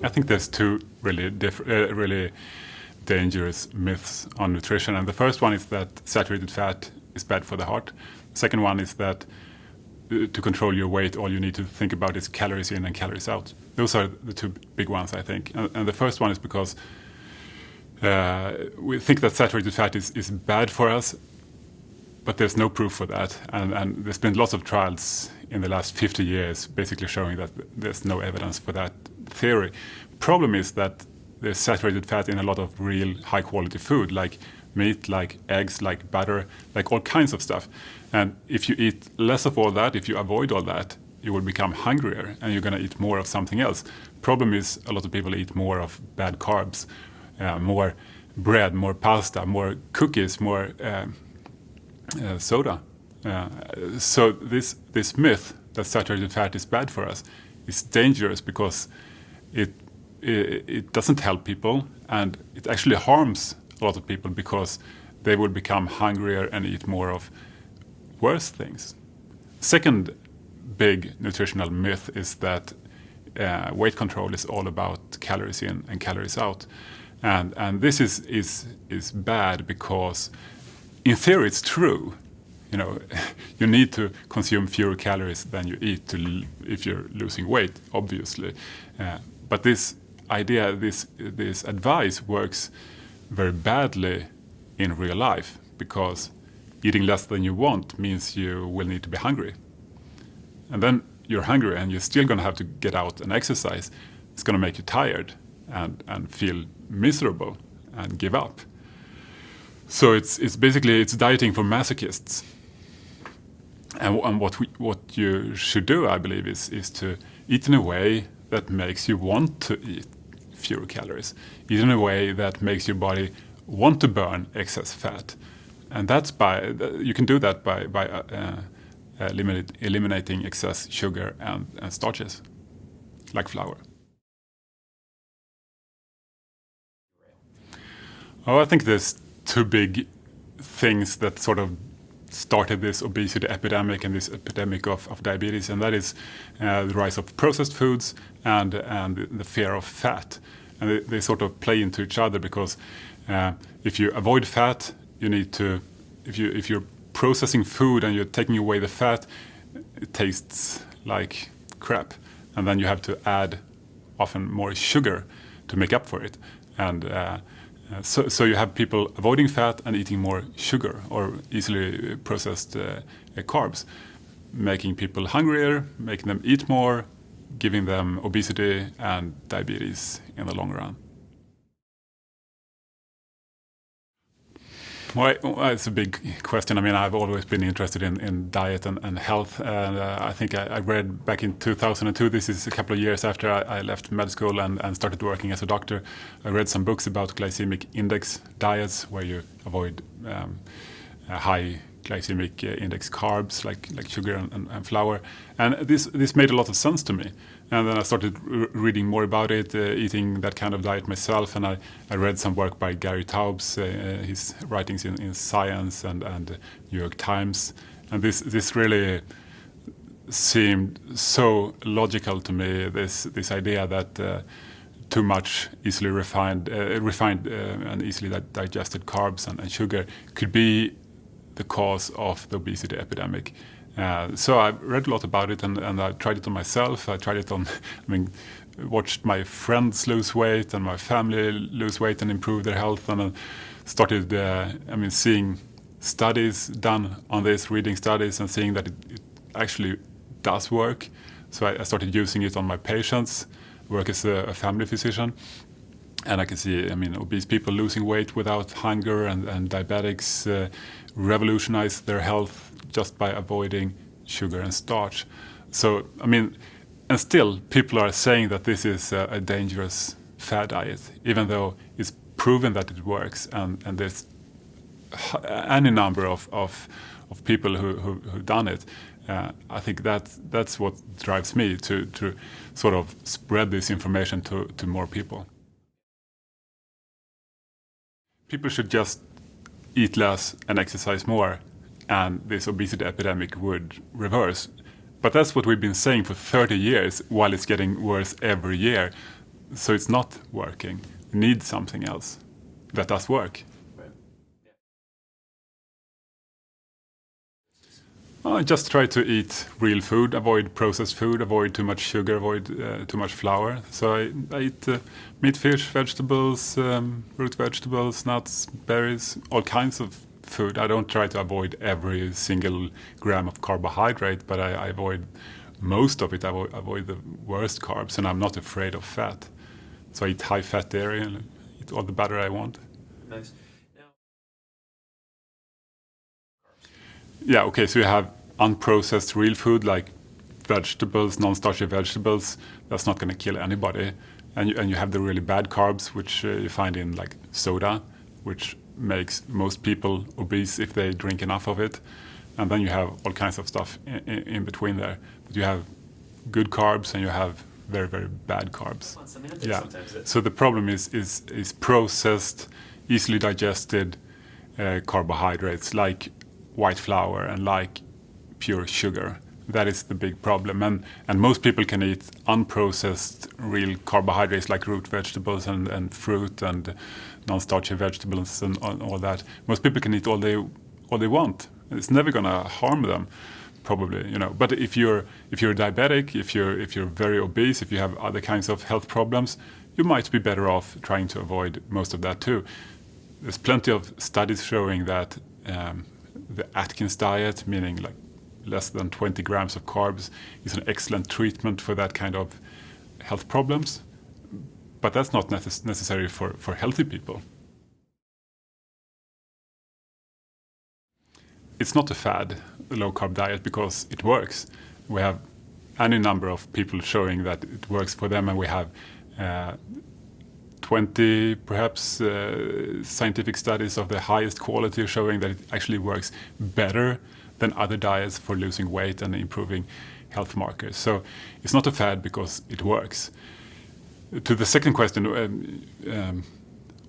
I think there's two really dangerous myths on nutrition. And the first one is that saturated fat is bad for the heart. The second one is that to control your weight, all you need to think about is calories in and calories out. Those are the two big ones, I think. And the first one is because we think that saturated fat is bad for us, but there's no proof for that. And there's been lots of trials in the last 50 years basically showing that there's no evidence for that theory. Problem is that there's saturated fat in a lot of real high-quality food, like meat, like eggs, like butter, like all kinds of stuff. And if you eat less of all that, if you avoid all that, you will become hungrier and you're going to eat more of something else. Problem is a lot of people eat more of bad carbs, more bread, more pasta, more cookies, more soda. So this myth that saturated fat is bad for us is dangerous because it doesn't help people, and it actually harms a lot of people because they will become hungrier and eat more of worse things. Second big nutritional myth is that weight control is all about calories in and calories out, and this is bad because in theory it's true. You know, you need to consume fewer calories than you eat if you're losing weight, obviously. But this idea, this advice works very badly in real life because eating less than you want means you will need to be hungry. And then you're hungry and you're still going to have to get out and exercise. It's going to make you tired and feel miserable and give up. So it's basically dieting for masochists. And what you should do, I believe, is to eat in a way that makes you want to eat fewer calories. Eat in a way that makes your body want to burn excess fat. And you can do that by eliminating excess sugar and starches, like flour. Oh, I think there's two big things that sort of started this obesity epidemic and this epidemic of diabetes, and that is the rise of processed foods and the fear of fat. And they sort of play into each other because if you avoid fat, you need to, if you're processing food and you're taking away the fat, it tastes like crap. And then you have to add often more sugar to make up for it. And so you have people avoiding fat and eating more sugar or easily processed carbs, making people hungrier, making them eat more, giving them obesity and diabetes in the long run. Well, it's a big question. I mean, I've always been interested in diet and health. And I think I read back in 2002, this is a couple of years after I left med school and started working as a doctor, I read some books about glycemic index diets where you avoid high glycemic index carbs like sugar and flour. And this made a lot of sense to me. And then I started reading more about it, eating that kind of diet myself. And I read some work by Gary Taubes, his writings in Science and New York Times. And this really seemed so logical to me, this idea that too much easily refined and easily digested carbs and sugar could be the cause of the obesity epidemic. So I read a lot about it and I tried it on myself. I tried it on, watched my friends lose weight and my family lose weight and improve their health, and then started, seeing studies done on this, reading studies and seeing that it actually does work. So I started using it on my patients, work as a family physician. And I can see, obese people losing weight without hunger and diabetics revolutionize their health just by avoiding sugar and starch. So, and still people are saying that this is a dangerous fad diet, even though it's proven that it works. And there's any number of people who've done it. I think that's what drives me to sort of spread this information to more people. People should just eat less and exercise more, and this obesity epidemic would reverse. But that's what we've been saying for 30 years, while it's getting worse every year. So it's not working. We need something else that does work. I just try to eat real food, avoid processed food, avoid too much sugar, avoid too much flour. So I eat meat, fish, vegetables, root vegetables, nuts, berries, all kinds of food. I don't try to avoid every single gram of carbohydrate, but I avoid most of it. I avoid the worst carbs, and I'm not afraid of fat. So I eat high-fat dairy and eat all the butter I want. Nice. Yeah, okay, so you have unprocessed real food like vegetables, non-starchy vegetables. That's not going to kill anybody. And you have the really bad carbs, which you find in like soda, which makes most people obese if they drink enough of it. And then you have all kinds of stuff in between there. But you have good carbs and you have very, very bad carbs. Yeah. So the problem is processed, easily digested carbohydrates like white flour and like pure sugar. That is the big problem. And most people can eat unprocessed real carbohydrates like root vegetables and fruit and non-starchy vegetables and all that. Most people can eat all they want. It's never going to harm them, probably, you know. But if you're diabetic, if you're very obese, if you have other kinds of health problems, you might be better off trying to avoid most of that too. There's plenty of studies showing that the Atkins diet, meaning like less than 20 grams of carbs, is an excellent treatment for that kind of health problems. But that's not necessary for healthy people. It's not a fad, the low-carb diet, because it works. We have any number of people showing that it works for them, and we have 20 perhaps scientific studies of the highest quality showing that it actually works better than other diets for losing weight and improving health markers. So it's not a fad because it works. To the second question, when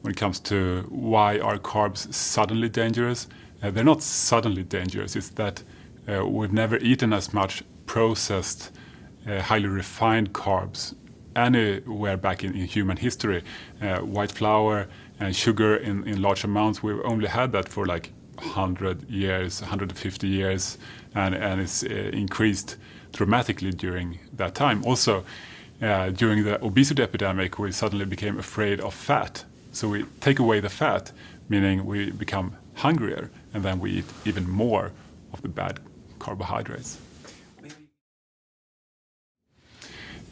it comes to why are carbs suddenly dangerous, they're not suddenly dangerous. It's that we've never eaten as much processed, highly refined carbs anywhere back in human history. White flour and sugar in large amounts, we've only had that for like 100 years, 150 years, and it's increased dramatically during that time. Also, during the obesity epidemic, we suddenly became afraid of fat. So we take away the fat, meaning we become hungrier, and then we eat even more of the bad carbohydrates.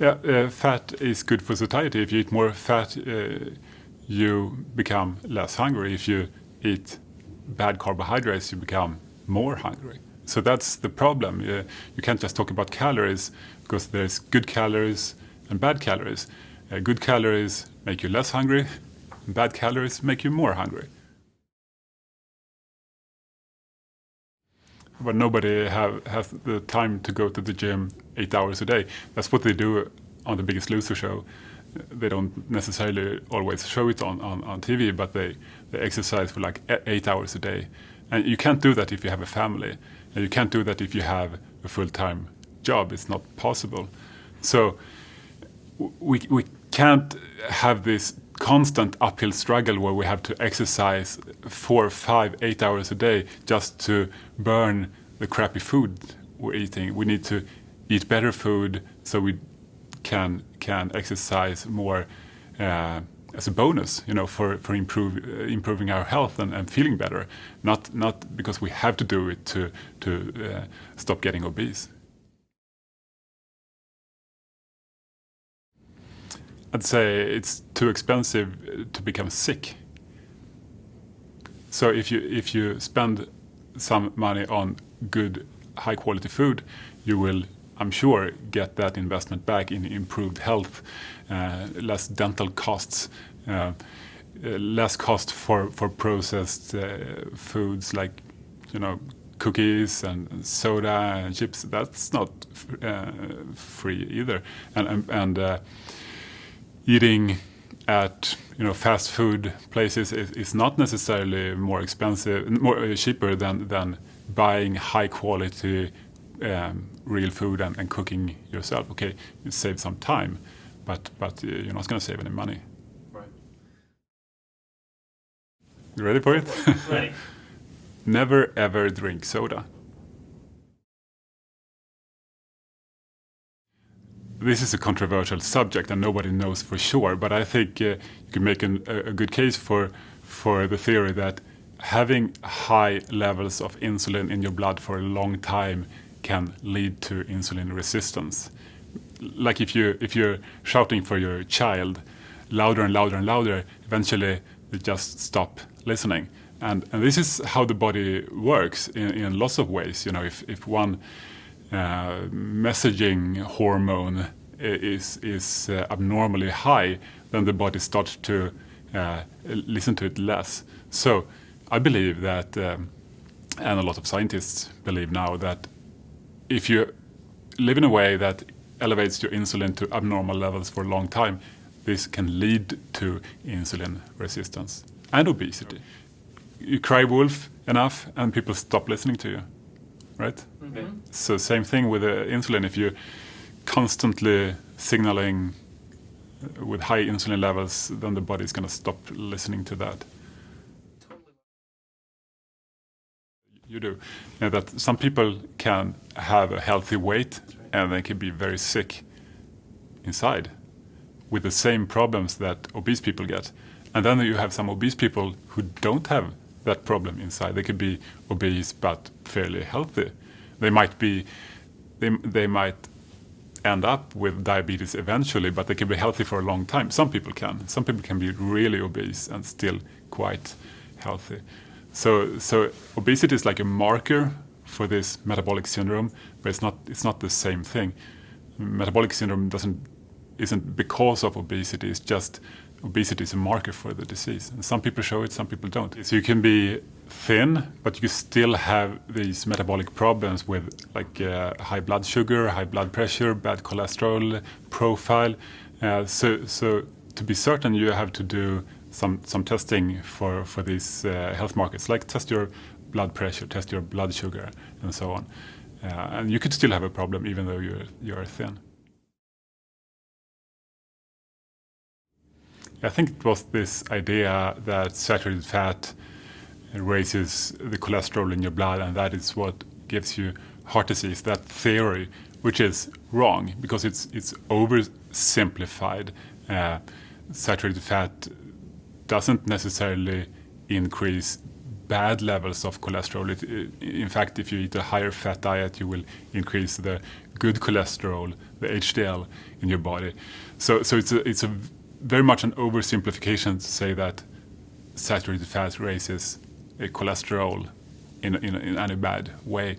Yeah, fat is good for satiety. If you eat more fat, you become less hungry. If you eat bad carbohydrates, you become more hungry. So that's the problem. You can't just talk about calories, because there's good calories and bad calories. Good calories make you less hungry, and bad calories make you more hungry. But nobody has the time to go to the gym 8 hours a day. That's what they do on the Biggest Loser show. They don't necessarily always show it on TV, but they exercise for like 8 hours a day. And you can't do that if you have a family. And you can't do that if you have a full-time job. It's not possible. So we can't have this constant uphill struggle where we have to exercise 4, 5, 8 hours a day just to burn the crappy food we're eating. We need to eat better food so we can exercise more as a bonus, you know, for improving our health and feeling better, not because we have to do it to stop getting obese. I'd say it's too expensive to become sick. So if you spend some money on good, high-quality food, you will, I'm sure, get that investment back in improved health, less dental costs, less cost for processed foods like, you know, cookies and soda and chips. That's not free either, and eating at, you know, fast food places is not necessarily more expensive, more cheaper than buying high quality real food and cooking yourself. Okay, you save some time, but you're not going to save any money. Right. You ready for it? Ready. Never ever drink soda. This is a controversial subject and nobody knows for sure, but I think you can make a good case for the theory that having high levels of insulin in your blood for a long time can lead to insulin resistance. Like if you're shouting for your child louder and louder and louder, eventually they just stop listening. And this is how the body works in lots of ways. You know, if one messaging hormone is abnormally high, then the body starts to listen to it less. So I believe that, and a lot of scientists believe now, that if you live in a way that elevates your insulin to abnormal levels for a long time, this can lead to insulin resistance and obesity. You cry wolf enough and people stop listening to you, right? Mm-hmm. So same thing with the insulin. If you're constantly signaling with high insulin levels, then the body's going to stop listening to that. Totally. You do. That some people can have a healthy weight and they can be very sick inside with the same problems that obese people get. And then you have some obese people who don't have that problem inside. They could be obese but fairly healthy. They might end up with diabetes eventually, but they can be healthy for a long time. Some people can. Some people can be really obese and still quite healthy. So obesity is like a marker for this metabolic syndrome, but it's not the same thing. Metabolic syndrome isn't because of obesity. It's just obesity is a marker for the disease. And some people show it, some people don't. So you can be thin, but you still have these metabolic problems with like high blood sugar, high blood pressure, bad cholesterol profile. So to be certain, you have to do some testing for these health markers, like test your blood pressure, test your blood sugar, and so on. And you could still have a problem even though you're thin. I think it was this idea that saturated fat raises the cholesterol in your blood, and that is what gives you heart disease. That theory, which is wrong because it's oversimplified. Saturated fat doesn't necessarily increase bad levels of cholesterol. In fact, if you eat a higher fat diet, you will increase the good cholesterol, the HDL, in your body. So it's a very much an oversimplification to say that saturated fat raises cholesterol in any bad way.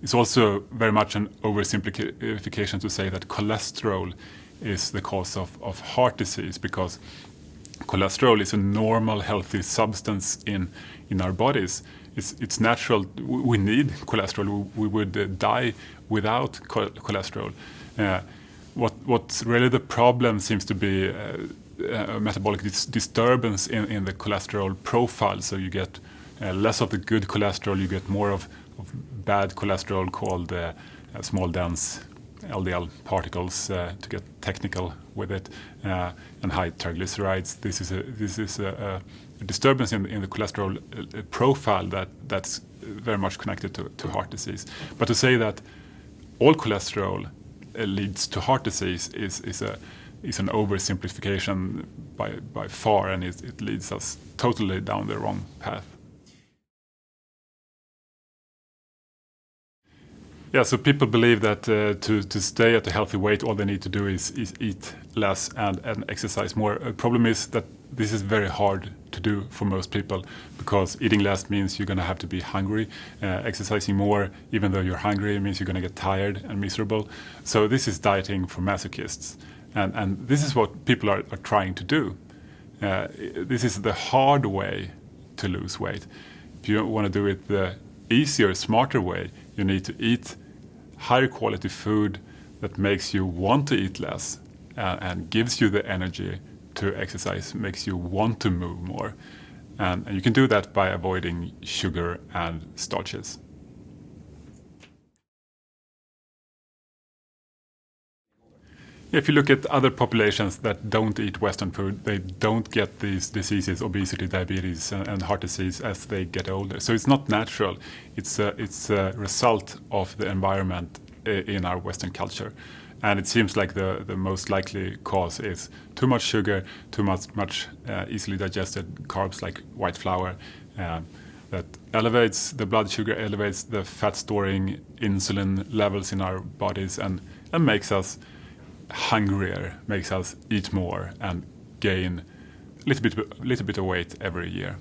It's also very much an oversimplification to say that cholesterol is the cause of heart disease, because cholesterol is a normal, healthy substance in our bodies. It's natural. We need cholesterol. We would die without cholesterol. What's really the problem seems to be a metabolic disturbance in the cholesterol profile. So you get less of the good cholesterol, you get more of bad cholesterol called small dense LDL particles, to get technical with it, and high triglycerides. This is a disturbance in the cholesterol profile that's very much connected to heart disease. But to say that all cholesterol leads to heart disease is an oversimplification by far, and it leads us totally down the wrong path. Yeah, so people believe that to stay at a healthy weight, all they need to do is eat less and exercise more. The problem is that this is very hard to do for most people, because eating less means you're going to have to be hungry. Exercising more, even though you're hungry, means you're going to get tired and miserable. So this is dieting for masochists. And this is what people are trying to do. This is the hard way to lose weight. If you want to do it the easier, smarter way, you need to eat higher quality food that makes you want to eat less and gives you the energy to exercise, makes you want to move more. And you can do that by avoiding sugar and starches. If you look at other populations that don't eat Western food, they don't get these diseases, obesity, diabetes, and heart disease as they get older. So it's not natural. It's a result of the environment in our Western culture. And it seems like the most likely cause is too much sugar, too much easily digested carbs like white flour, that elevates the blood sugar, elevates the fat-storing insulin levels in our bodies, and makes us hungrier, makes us eat more and gain a little bit of weight every year.